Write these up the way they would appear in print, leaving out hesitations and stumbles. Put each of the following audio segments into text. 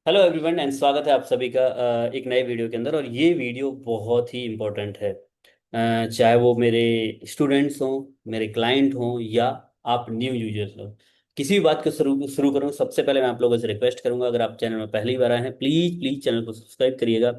Hello everyone and स्वागत है आप सभी का एक नए वीडियो के अंदर। और ये वीडियो बहुत ही इम्पोर्टेंट है। चाहे वो मेरे स्टूडेंट्स हों, मेरे क्लाइंट हों, या आप न्यू यूजर्स हो। किसी भी बात को शुरू शुरू करूँ, सबसे पहले मैं आप लोगों से रिक्वेस्ट करूंगा, अगर आप चैनल में पहली बार आए हैं, प्लीज़ प्लीज़ चैनल को सब्सक्राइब करिएगा,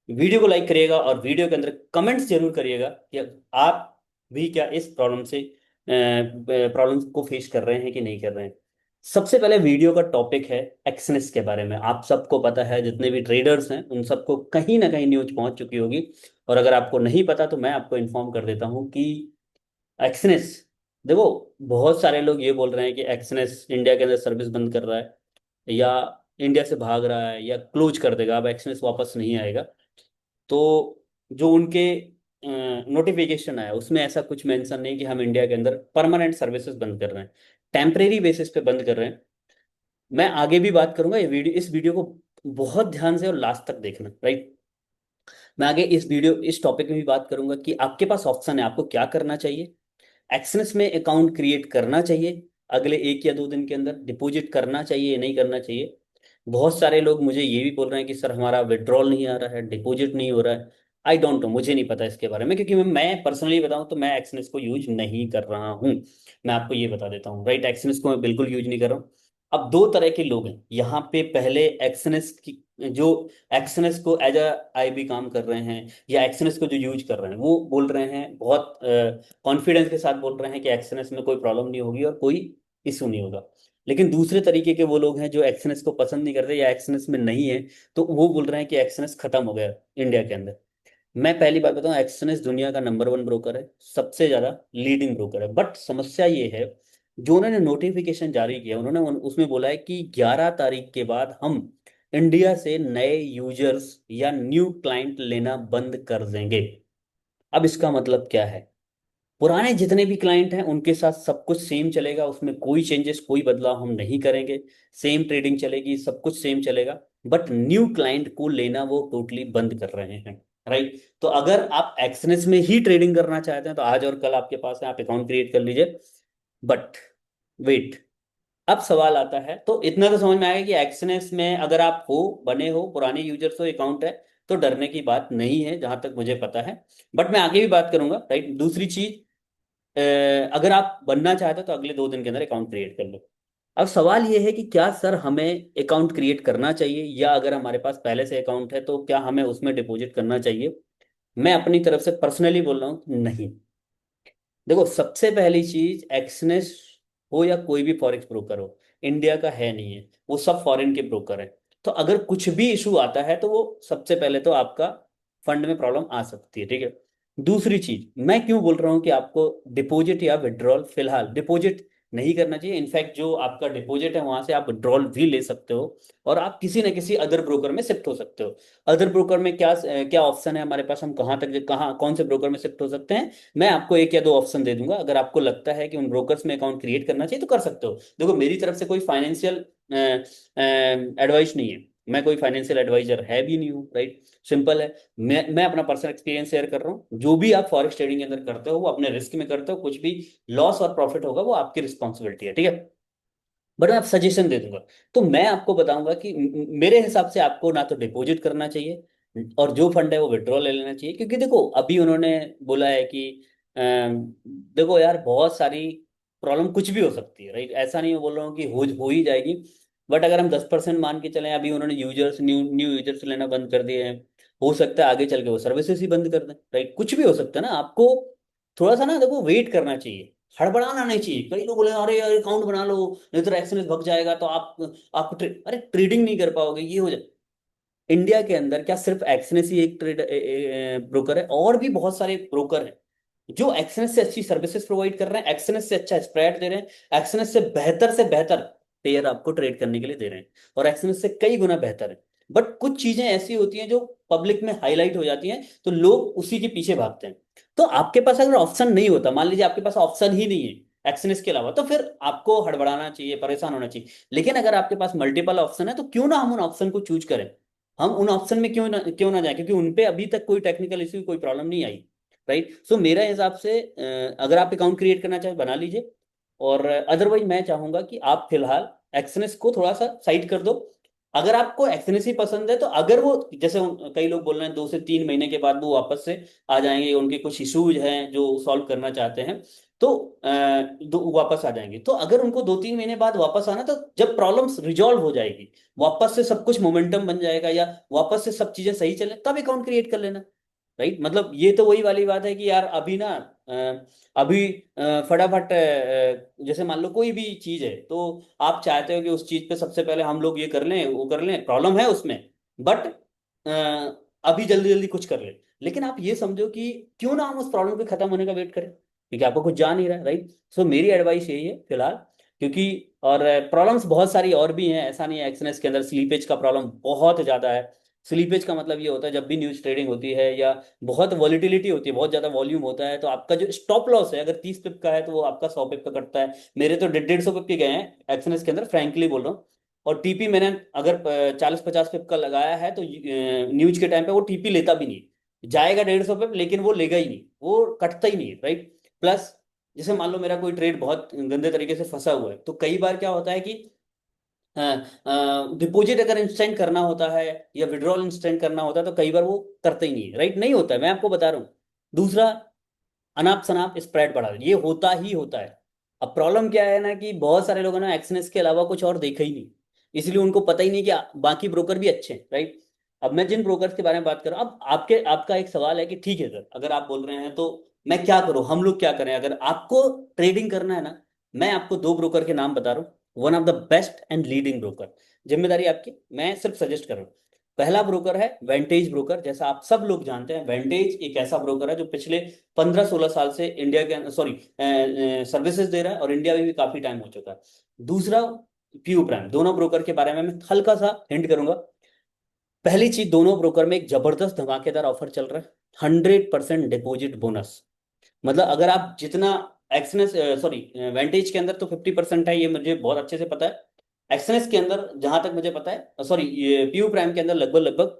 वीडियो को लाइक करिएगा और वीडियो के अंदर कमेंट्स जरूर करिएगा कि आप भी क्या इस प्रॉब्लम को फेस कर रहे हैं कि नहीं कर रहे हैं। सबसे पहले वीडियो का टॉपिक है एक्सनेस के बारे में। आप सबको पता है, जितने भी ट्रेडर्स हैं उन सबको कहीं ना कहीं न्यूज पहुंच चुकी होगी। और अगर आपको नहीं पता तो मैं आपको इन्फॉर्म कर देता हूं कि एक्सनेस, देखो, बहुत सारे लोग ये बोल रहे हैं कि एक्सनेस इंडिया के अंदर सर्विस बंद कर रहा है, या इंडिया से भाग रहा है, या क्लोज कर देगा, अब एक्सनेस वापस नहीं आएगा। तो जो उनके नोटिफिकेशन आया उसमें ऐसा कुछ मेंशन नहीं कि हम इंडिया के अंदर परमानेंट सर्विसेज बंद कर रहे हैं, टेम्परेरी बेसिस पे बंद कर रहे हैं। मैं आगे भी बात करूंगा, इस वीडियो को बहुत ध्यान से और लास्ट तक देखना, राइट। मैं आगे इस टॉपिक में भी बात करूंगा कि आपके पास ऑप्शन है, आपको क्या करना चाहिए। एक्सनेस में अकाउंट क्रिएट करना चाहिए, अगले 1 या 2 दिन के अंदर डिपॉजिट करना चाहिए, नहीं करना चाहिए। बहुत सारे लोग मुझे ये भी बोल रहे हैं कि सर हमारा विड्रॉल नहीं आ रहा है, डिपॉजिट नहीं हो रहा है। आई डोंट नो, मुझे नहीं पता इसके बारे में, क्योंकि मैं पर्सनली बताऊं तो मैं एक्सनेस को यूज नहीं कर रहा हूं। मैं आपको ये बता देता हूँ, राइट, एक्सनेस को मैं बिल्कुल यूज नहीं कर रहा हूँ। अब दो तरह के लोग हैं यहाँ पे। पहले एक्सनेस की जो एक्सनेस को एज अ आई बी काम कर रहे हैं, या एक्सनेस को जो यूज कर रहे हैं, वो बोल रहे हैं बहुत कॉन्फिडेंस के साथ बोल रहे हैं कि एक्सनेस में कोई प्रॉब्लम नहीं होगी और कोई इशू नहीं होगा। लेकिन दूसरे तरीके के वो लोग हैं जो एक्सनेस को पसंद नहीं करते या एक्सनेस में नहीं है, तो वो बोल रहे हैं कि एक्सनेस खत्म हो गया इंडिया के अंदर। मैं पहली बात बताऊं, एक्सनेस दुनिया का नंबर 1 ब्रोकर है, सबसे ज्यादा लीडिंग ब्रोकर है। बट समस्या ये है, जो उन्होंने नोटिफिकेशन जारी किया, उन्होंने उसमें बोला है कि 11 तारीख के बाद हम इंडिया से नए यूजर्स या न्यू क्लाइंट लेना बंद कर देंगे। अब इसका मतलब क्या है? पुराने जितने भी क्लाइंट हैं उनके साथ सब कुछ सेम चलेगा, उसमें कोई चेंजेस, कोई बदलाव हम नहीं करेंगे। सेम ट्रेडिंग चलेगी, सब कुछ सेम चलेगा। बट न्यू क्लाइंट को लेना वो टोटली बंद कर रहे हैं, राइट। तो अगर आप एक्सनेस में ही ट्रेडिंग करना चाहते हैं तो आज और कल आपके पास है, आप अकाउंट क्रिएट कर लीजिए। बट वेट, अब सवाल आता है, तो इतना तो समझ में आएगा कि एक्सनेस में अगर आप हो, बने हो, पुराने यूजर्स हो, अकाउंट है, तो डरने की बात नहीं है जहां तक मुझे पता है। बट मैं आगे भी बात करूंगा, राइट। दूसरी चीज, अगर आप बनना चाहते हो तो अगले 2 दिन के अंदर अकाउंट क्रिएट कर लो। अब सवाल ये है कि क्या सर हमें अकाउंट क्रिएट करना चाहिए, या अगर हमारे पास पहले से अकाउंट है तो क्या हमें उसमें डिपॉजिट करना चाहिए। मैं अपनी तरफ से पर्सनली बोल रहा हूँ, नहीं। देखो, सबसे पहली चीज, एक्सनेस हो या कोई भी फॉरेक्स ब्रोकर हो, इंडिया का है नहीं है, वो सब फॉरेन के ब्रोकर हैं। तो अगर कुछ भी इशू आता है तो वो सबसे पहले तो आपका फंड में प्रॉब्लम आ सकती है, ठीक है। दूसरी चीज, मैं क्यों बोल रहा हूँ कि आपको डिपॉजिट या विड्रॉल, फिलहाल डिपॉजिट नहीं करना चाहिए। इनफैक्ट जो आपका डिपॉजिट है वहां से आप विड्रॉल भी ले सकते हो, और आप किसी न किसी अदर ब्रोकर में शिफ्ट हो सकते हो। अदर ब्रोकर में क्या क्या ऑप्शन है हमारे पास, हम कहाँ कौन से ब्रोकर में शिफ्ट हो सकते हैं। मैं आपको 1 या 2 ऑप्शन दे दूंगा, अगर आपको लगता है कि उन ब्रोकर्स में अकाउंट क्रिएट करना चाहिए तो कर सकते हो। देखो, मेरी तरफ से कोई फाइनेंशियल एडवाइस नहीं है, मैं कोई फाइनेंशियल एडवाइजर है भी नहीं हूँ, राइट। सिंपल है। मैं अपना पर्सनल एक्सपीरियंस शेयर कर रहा हूँ। जो भी आप फॉरेक्स ट्रेडिंग के अंदर करते हो वो अपने रिस्क में करते हो, कुछ भी लॉस और प्रॉफिट होगा वो आपकी रिस्पॉन्सिबिलिटी है, ठीक है। बट मैं आप सजेशन दे दूंगा। तो मैं आपको बताऊंगा कि मेरे हिसाब से आपको ना तो डिपॉजिट करना चाहिए, और जो फंड है वो विड्रॉ ले लेना चाहिए। क्योंकि देखो, अभी उन्होंने बोला है कि देखो यार, बहुत सारी प्रॉब्लम कुछ भी हो सकती है, राइट। ऐसा नहीं मैं बोल रहा हूँ कि हो ही जाएगी। बट अगर हम 10% मान के चलें, अभी उन्होंने यूजर्स, न्यू न्यू यूजर्स लेना बंद कर दिए हैं। हो सकता है आगे चल के वो सर्विसेज ही बंद कर दें, राइट। कुछ भी हो सकता है ना। आपको थोड़ा सा ना, देखो, वेट करना चाहिए, हड़बड़ाना नहीं चाहिए। कई लोग बोले अरे यार अकाउंट बना लो, नहीं तो एक्सएमएस भग जाएगा, तो आपको अरे ट्रेडिंग नहीं कर पाओगे, ये हो जाए। इंडिया के अंदर क्या सिर्फ एक्सएनएस ही एक ट्रेड ब्रोकर है? और भी बहुत सारे ब्रोकर हैं जो एक्सएनएस से अच्छी सर्विसेज प्रोवाइड कर रहे हैं, एक्सएनएस से अच्छा स्प्रेड दे रहे हैं, एक्सएनएस से बेहतर पेयर आपको ट्रेड करने के लिए दे रहे हैं, और एक्सएनएस से कई गुना बेहतर है। बट कुछ चीजें ऐसी होती हैं जो पब्लिक में हाईलाइट हो जाती हैं, तो लोग उसी के पीछे भागते हैं। तो आपके पास अगर ऑप्शन नहीं होता, मान लीजिए आपके पास ऑप्शन ही नहीं है एक्सएनएस के अलावा, तो फिर आपको हड़बड़ाना चाहिए, परेशान होना चाहिए। लेकिन अगर आपके पास मल्टीपल ऑप्शन है तो क्यों ना हम उन ऑप्शन को चूज करें। हम उन ऑप्शन में क्यों ना जाए, क्योंकि उनपे अभी तक कोई टेक्निकल इश्यू, कोई प्रॉब्लम नहीं आई, राइट। सो मेरा हिसाब से अगर आप अकाउंट क्रिएट करना चाहे बना लीजिए। और अदरवाइज मैं चाहूंगा कि आप फिलहाल एक्सनेस को थोड़ा सा साइड कर दो, अगर आपको एक्सएनएस ही पसंद है तो अगर वो जैसे कई लोग बोल रहे हैं 2 से 3 महीने के बाद वो वापस से आ जाएंगे, उनके कुछ इश्यूज हैं जो सॉल्व करना चाहते हैं, तो वापस आ जाएंगे। तो अगर उनको 2-3 महीने बाद वापस आना, तो जब प्रॉब्लम्स रिजॉल्व हो जाएगी, वापस से सब कुछ मोमेंटम बन जाएगा या वापस से सब चीजें सही चले, तब अकाउंट क्रिएट कर लेना। राइट, मतलब ये तो वही वाली बात है कि यार अभी ना अभी फटाफट जैसे मान लो कोई भी चीज है, तो आप चाहते हो कि उस चीज पे सबसे पहले हम लोग ये कर लें वो कर लें, प्रॉब्लम है उसमें, बट अभी जल्दी जल्दी कुछ कर लें। लेकिन आप ये समझो कि क्यों ना हम उस प्रॉब्लम के खत्म होने का वेट करें, क्योंकि आपको कुछ जा नहीं रहा है। राइट, सो मेरी एडवाइस यही है फिलहाल, क्योंकि और प्रॉब्लम्स बहुत सारी और भी हैं, ऐसा नहीं है। एक्सएनएस के अंदर स्लीपेज का प्रॉब्लम बहुत ज्यादा है। स्लीपेज का मतलब ये होता है जब भी न्यूज ट्रेडिंग होती है या बहुत वॉलिटिलिटी होती है, बहुत ज्यादा वॉल्यूम होता है, तो आपका जो स्टॉप लॉस है अगर 30 पिप का है तो वो आपका 100 पिप का कटता है। मेरे तो 150 पिप के गए हैं एक्सएनएस के अंदर, फ्रैंकली बोल रहा हूँ। और टीपी मैंने अगर 40-50 पिप का लगाया है तो न्यूज के टाइम पे वो टीपी लेता भी नहीं, जाएगा 150 पिप लेकिन वो लेगा ही नहीं, वो कटता ही नहीं। राइट, प्लस जैसे मान लो मेरा कोई ट्रेड बहुत गंदे तरीके से फंसा हुआ है, तो कई बार क्या होता है कि डिपॉजिट अगर इंस्टेंट करना होता है या विड्रॉल इंस्टेंट करना होता है, तो कई बार वो करते ही नहीं है। राइट, नहीं होता है, मैं आपको बता रहा हूँ। दूसरा, अनाप शनाप स्प्रेड बढ़ा, ये होता ही होता है। अब प्रॉब्लम क्या है ना कि बहुत सारे लोगों ने एक्सनेस के अलावा कुछ और देखा ही नहीं, इसलिए उनको पता ही नहीं कि बाकी ब्रोकर भी अच्छे हैं। राइट, अब मैं जिन ब्रोकर्स के बारे में बात कर रहा हूँ, अब आपका एक सवाल है कि ठीक है सर, अगर आप बोल रहे हैं तो मैं क्या करूं, हम लोग क्या करें। अगर आपको ट्रेडिंग करना है ना, मैं आपको 2 ब्रोकर के नाम बता रहा हूँ, one of the best and leading broker, जिम्मेदारी आपकी, मैं सिर्फ सजेस्ट कर रहा हूँ। पहला ब्रोकर है वेंटेज ब्रोकर। जैसा आप सब लोग जानते हैं, वेंटेज एक ऐसा ब्रोकर है जो पिछले 15-16 साल से इंडिया के सॉरी सर्विसेज दे रहा है, और इंडिया में भी काफी टाइम हो चुका है। दूसरा, पीयू प्राइम। दोनों ब्रोकर के बारे में मैं हल्का सा हिंट करूंगा। पहली चीज, दोनों ब्रोकर में एक जबरदस्त धमाकेदार ऑफर चल रहा है, 100% डिपॉजिट बोनस। मतलब अगर आप जितना एक्सनेस सॉरी वेंटेज के अंदर तो 50% है, ये मुझे बहुत अच्छे से पता है। एक्सनेस के अंदर जहां तक मुझे पता है, सॉरी ये पीयू प्राइम के अंदर लगभग लगभग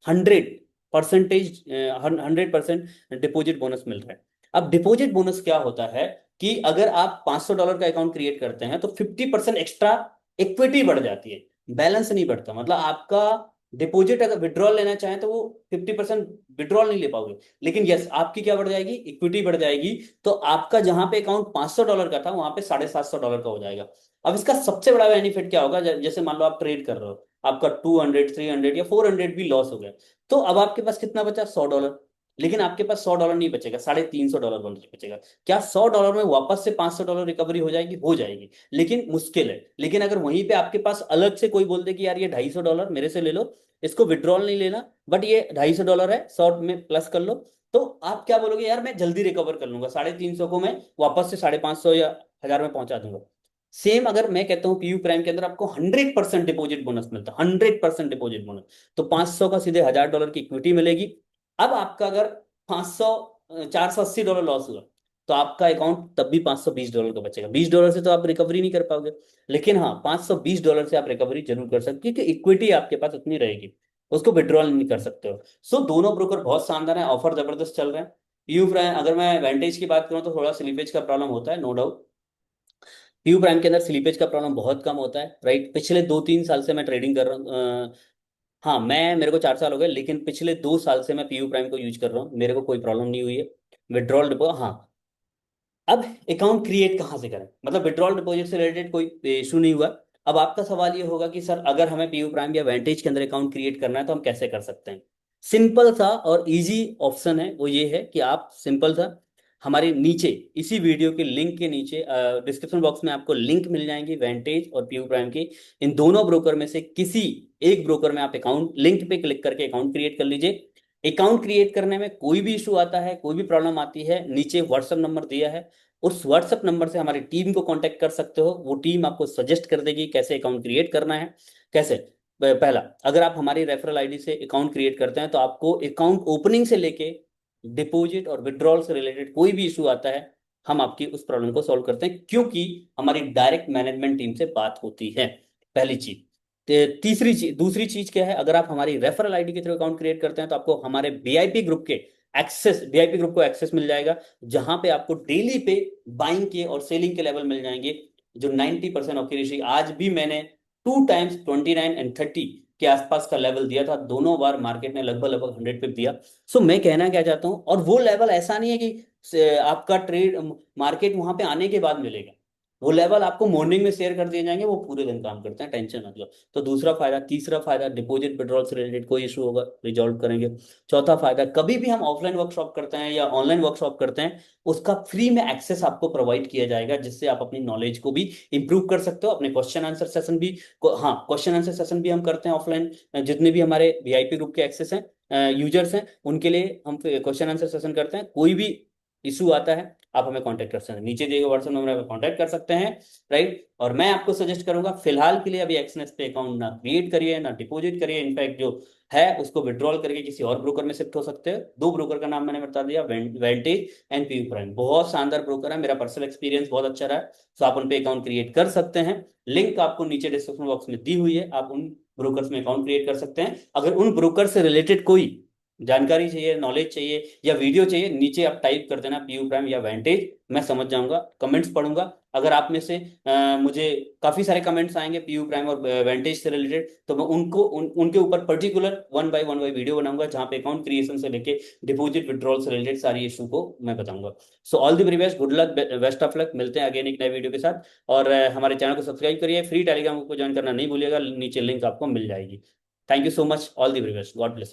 100% 100% डिपॉजिट बोनस मिल रहा है। अब डिपॉजिट बोनस क्या होता है कि अगर आप $500 का अकाउंट क्रिएट करते हैं तो 50% एक्स्ट्रा इक्विटी बढ़ जाती है, बैलेंस नहीं बढ़ता। मतलब आपका डिपॉजिट अगर विड्रॉल लेना चाहें तो वो 50% विड्रॉल नहीं ले पाओगे, लेकिन यस आपकी क्या बढ़ जाएगी, इक्विटी बढ़ जाएगी। तो आपका जहां पे अकाउंट $500 का था वहां पे $750 का हो जाएगा। अब इसका सबसे बड़ा बेनिफिट क्या होगा, जैसे मान लो आप ट्रेड कर रहे हो, आपका 200, 300 या 400 भी लॉस हो गया, तो अब आपके पास कितना बचा, $100। लेकिन आपके पास $100 नहीं बचेगा, $350 बचेगा। क्या $100 में वापस से $500 रिकवरी हो जाएगी? हो जाएगी, लेकिन मुश्किल है। लेकिन अगर वहीं पे आपके पास अलग से कोई बोल दे कि यार ये $250 मेरे से ले लो, इसको विड्रॉल नहीं लेना, बट ये $250 है, 100 में प्लस कर लो, तो आप क्या बोलोगे, यार मैं जल्दी रिकवर कर लूंगा, 350 को मैं वापस से 550 या 1000 में पहुंचा दूंगा। सेम अगर मैं कहता हूँ पीयू प्राइम के अंदर आपको 100% डिपॉजिट बोनस मिलता है, 100% डिपॉजिट बोनस, तो 500 का सीधे $1000 की इक्विटी मिलेगी। अब आपका अगर 500 $480 लॉस हुआ, तो आपका अकाउंट तब भी $520 का बचेगा। $20 से तो आप रिकवरी नहीं कर पाओगे, लेकिन हाँ $520 से आप रिकवरी जरूर कर सकते हो, क्योंकि इक्विटी आपके पास उतनी रहेगी, उसको विड्रॉल नहीं कर सकते हो। सो दोनों ब्रोकर बहुत शानदार है, ऑफर जबरदस्त चल रहे हैं। पीयू प्राइम, अगर मैं वेंटेज की बात करूँ तो थोड़ा स्लीपेज का प्रॉब्लम होता है, नो डाउट। पीयू प्राइम के अंदर स्लीपेज का प्रॉब्लम बहुत कम होता है। राइट, पिछले 2-3 साल से मैं ट्रेडिंग कर रहा हूँ, हाँ मैं मेरे को 4 साल हो गए, लेकिन पिछले 2 साल से मैं पीयू प्राइम को यूज कर रहा हूँ, मेरे को कोई प्रॉब्लम नहीं हुई है। विड्रॉल डिपो, हाँ। अब अकाउंट क्रिएट कहाँ से करें, मतलब विड्रॉल डिपॉजिट से रिलेटेड कोई इशू नहीं हुआ। अब आपका सवाल ये होगा कि सर अगर हमें पीयू प्राइम या वेंटेज के अंदर अकाउंट क्रिएट करना है तो हम कैसे कर सकते हैं। सिंपल सा और इजी ऑप्शन है, वो ये है कि आप सिंपल सा हमारे नीचे, इसी वीडियो के लिंक के नीचे डिस्क्रिप्शन बॉक्स में आपको लिंक मिल जाएंगी वेंटेज और पीयू प्राइम की। इन दोनों ब्रोकर में से किसी एक ब्रोकर में आप अकाउंट लिंक पे क्लिक करके अकाउंट क्रिएट कर लीजिए। अकाउंट क्रिएट करने में कोई भी इशू आता है, कोई भी प्रॉब्लम आती है, नीचे व्हाट्सएप नंबर दिया है, उस व्हाट्सएप नंबर से हमारी टीम को कांटेक्ट कर सकते हो। वो टीम आपको सजेस्ट कर देगी कैसे अकाउंट क्रिएट करना है। कैसे, पहला, अगर आप हमारी रेफरल आईडी से अकाउंट क्रिएट करते हैं तो आपको अकाउंट ओपनिंग से लेके डिपॉजिट और विड्रॉल से रिलेटेड कोई भी इशू आता है, हम आपकी उस प्रॉब्लम को सॉल्व करते हैं, क्योंकि हमारी डायरेक्ट मैनेजमेंट टीम से बात होती है। पहली चीज। तीसरी चीज, दूसरी चीज क्या है, अगर आप हमारी रेफरल आईडी के थ्रू अकाउंट क्रिएट करते हैं तो आपको हमारे वीआईपी ग्रुप को एक्सेस मिल जाएगा, जहां पे आपको डेली पे बाइंग के और सेलिंग के लेवल मिल जाएंगे, जो 90% ऑफ की रेशियो। आज भी मैंने टू टाइम्स 29 एंड 30 के आसपास का लेवल दिया था, दोनों बार मार्केट ने लगभग लगभग 100 पिप दिया। सो मैं कहना क्या चाहता हूँ, और वो लेवल ऐसा नहीं है कि आपका ट्रेड मार्केट वहां पे आने के बाद मिलेगा, वो लेवल आपको मॉर्निंग में शेयर कर दिए जाएंगे, वो पूरे दिन काम करते हैं, टेंशन मत लो। तो दूसरा फायदा, तीसरा फायदा, डिपॉजिट विड्रॉल से रिलेटेड कोई इशू होगा रिजॉल्व करेंगे। चौथा फायदा, कभी भी हम ऑफलाइन वर्कशॉप करते हैं या ऑनलाइन वर्कशॉप करते हैं, उसका फ्री में एक्सेस आपको प्रोवाइड किया जाएगा, जिससे आप अपनी नॉलेज को भी इंप्रूव कर सकते हो। अपने क्वेश्चन आंसर सेशन भी हाँ, क्वेश्चन आंसर सेशन भी हम करते हैं ऑफलाइन, जितने भी हमारे वीआईपी ग्रुप के एक्सेस हैं, यूजर्स हैं, उनके लिए हम क्वेश्चन आंसर सेशन करते हैं। कोई भी इशू आता है आप हमें कांटेक्ट कर सकते हैं, नीचे दिए गए व्हाट्सएप नंबर पर कांटेक्ट कर सकते हैं, राइट। और मैं आपको सजेस्ट करूंगा फिलहाल के लिए अभी एक्सनेस पे अकाउंट ना क्रिएट करिए ना डिपॉजिट करिए, इनफैक्ट जो है उसको विड्रॉल करके किसी और ब्रोकर में शिफ्ट हो सकते हैं। दो ब्रोकर का नाम मैंने बता दिया, वेंटेज एंड पीयू प्राइम, बहुत शानदार ब्रोकर है, मेरा पर्सनल एक्सपीरियंस बहुत अच्छा रहा है। तो आप उन पे अकाउंट क्रिएट कर सकते हैं, लिंक आपको नीचे डिस्क्रिप्शन बॉक्स में दी हुई है, आप उन ब्रोकर्स में अकाउंट क्रिएट कर सकते हैं। अगर उन ब्रोकर से रिलेटेड कोई जानकारी चाहिए, नॉलेज चाहिए या वीडियो चाहिए, नीचे आप टाइप कर देना पीयू प्राइम या वेंटेज, मैं समझ जाऊंगा, कमेंट्स पढ़ूंगा। अगर आप में से मुझे काफी सारे कमेंट्स आएंगे पीयू प्राइम और वेंटेज से रिलेटेड, तो मैं उनके ऊपर पर्टिकुलर वन बाय वीडियो बनाऊंगा, जहां पे अकाउंट क्रिएशन से लेके डिपॉजिट विड्रॉल से रिलेटेड सारी इशू को मैं बताऊंगा। So all the very best, good luck, best of luck, मिलते हैं अगेन एक नए वीडियो के साथ। और हमारे चैनल को सब्सक्राइब करिए, फ्री टेलीग्राम को ज्वाइन करना नहीं भूलिएगा, नीचे लिंक आपको मिल जाएगी। Thank you so much, all the very best, God bless.